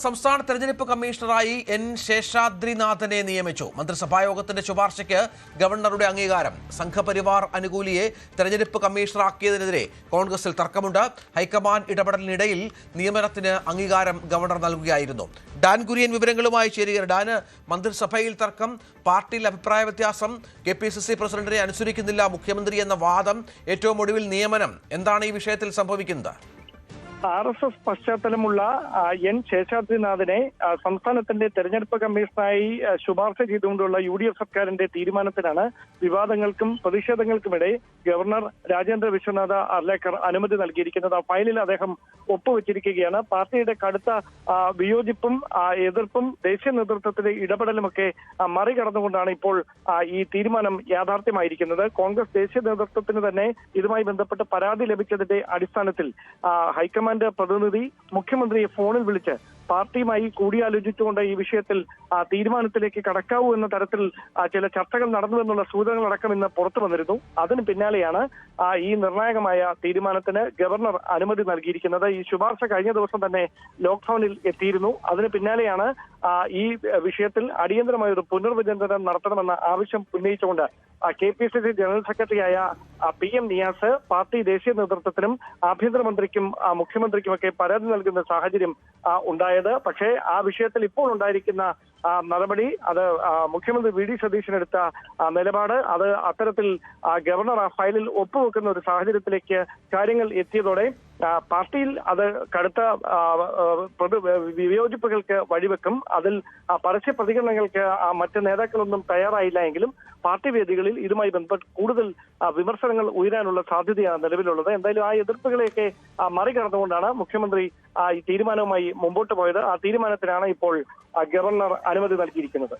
സംസ്ഥാന തെരഞ്ഞെടുപ്പ് കമ്മീഷണറായി എൻ ശേഷാദ്രിനാഥനെ നിയമിച്ചു. മന്ത്രിസഭായോഗത്തിന്റെ ശുപാർശയ്ക്ക് ഗവർണറുടെ അംഗീകാരം. സംഘപരിവാർ അനുകൂലിയെ തെരഞ്ഞെടുപ്പ് കമ്മീഷണറാക്കിയതിനെതിരെ കോൺഗ്രസിൽ തർക്കമുണ്ട്. ഹൈക്കമാൻഡ് ഇടപെടലിനിടയിൽ നിയമനത്തിന് അംഗീകാരം ഗവർണർ നൽകുകയായിരുന്നു. ഡാൻ കുര്യൻ വിവരങ്ങളുമായി ചേരുകയാണ്. ഡാന്, മന്ത്രിസഭയിൽ തർക്കം, പാർട്ടിയിൽ അഭിപ്രായ വ്യത്യാസം, KPCC പ്രസിഡന്റിനെ അനുസരിക്കുന്നില്ല മുഖ്യമന്ത്രി എന്ന വാദം, ഏറ്റവും ഒടുവിൽ നിയമനം. എന്താണ് ഈ വിഷയത്തിൽ സംഭവിക്കുന്നത്? RSS പശ്ചാത്തലമുള്ള എൻ ശേഷാദ്രിനാഥിനെ സംസ്ഥാനത്തിന്റെ തെരഞ്ഞെടുപ്പ് കമ്മീഷനായി ശുപാർശ ചെയ്തുകൊണ്ടുള്ള UDF സർക്കാരിന്റെ തീരുമാനത്തിനാണ് വിവാദങ്ങൾക്കും പ്രതിഷേധങ്ങൾക്കുമിടെ ഗവർണർ രാജേന്ദ്ര വിശ്വനാഥ് അർലേക്കർ അനുമതി നൽകിയിരിക്കുന്നത്. ഫയലിൽ അദ്ദേഹം ഒപ്പുവെച്ചിരിക്കുകയാണ്. പാർട്ടിയുടെ കടുത്ത വിയോജിപ്പും എതിർപ്പും ദേശീയ നേതൃത്വത്തിന്റെ ഇടപെടലുമൊക്കെ മറികടന്നുകൊണ്ടാണ് ഇപ്പോൾ ഈ തീരുമാനം യാഥാർത്ഥ്യമായിരിക്കുന്നത്. കോൺഗ്രസ് ദേശീയ നേതൃത്വത്തിന് തന്നെ ഇതുമായി ബന്ധപ്പെട്ട് പരാതി ലഭിച്ചതിന്റെ അടിസ്ഥാനത്തിൽ ഹൈക്കമാൻഡ് പ്രതിനിധി മുഖ്യമന്ത്രിയെ ഫോണിൽ വിളിച്ച് പാർട്ടിയുമായി കൂടിയാലോചിച്ചുകൊണ്ട് ഈ വിഷയത്തിൽ തീരുമാനത്തിലേക്ക് കടക്കാവൂ എന്ന തരത്തിൽ ചില ചർച്ചകൾ നടന്നുവെന്നുള്ള സൂചനകളടക്കം ഇന്ന് പുറത്തു വന്നിരുന്നു. അതിന് പിന്നാലെയാണ് ഈ നിർണായകമായ തീരുമാനത്തിന് ഗവർണർ അനുമതി നൽകിയിരിക്കുന്നത്. ഈ ശുപാർശ കഴിഞ്ഞ ദിവസം തന്നെ ലോക്ഭവനിൽ എത്തിയിരുന്നു. അതിന് പിന്നാലെയാണ് ഈ വിഷയത്തിൽ അടിയന്തരമായ ഒരു പുനർവിചിന്തനം നടത്തണമെന്ന ആവശ്യം ഉന്നയിച്ചുകൊണ്ട് KPCC ജനറൽ സെക്രട്ടറിയായ PM നിയാസ് പാർട്ടി ദേശീയ നേതൃത്വത്തിനും ആഭ്യന്തരമന്ത്രിക്കും മുഖ്യമന്ത്രിക്കുമൊക്കെ പരാതി നൽകുന്ന സാഹചര്യം ഉണ്ടായത്. പക്ഷേ ആ വിഷയത്തിൽ ഇപ്പോൾ ഉണ്ടായിരിക്കുന്ന നടപടി, അത് മുഖ്യമന്ത്രി VD സതീശൻ എടുത്ത നിലപാട്, അത് അത്തരത്തിൽ ഗവർണർ ആ ഫയലിൽ ഒപ്പുവെക്കുന്ന ഒരു സാഹചര്യത്തിലേക്ക് കാര്യങ്ങൾ എത്തിയതോടെ പാർട്ടിയിൽ അത് കടുത്ത വിയോജിപ്പുകൾക്ക് വഴിവെക്കും. അതിൽ പരസ്യ പ്രതികരണങ്ങൾക്ക് മറ്റ് നേതാക്കളൊന്നും തയ്യാറായില്ല എങ്കിലും പാർട്ടി വേദികളിൽ ഇതുമായി ബന്ധപ്പെട്ട് കൂടുതൽ വിമർശനങ്ങൾ ഉയരാനുള്ള സാധ്യതയാണ് നിലവിലുള്ളത്. എന്തായാലും ആ എതിർപ്പുകളെയൊക്കെ മറികടന്നുകൊണ്ടാണ് മുഖ്യമന്ത്രി ഈ തീരുമാനവുമായി മുമ്പോട്ട് പോയത്. ആ തീരുമാനത്തിനാണ് ഇപ്പോൾ ഗവർണർ അനുമതി നൽകിയിരിക്കുന്നത്.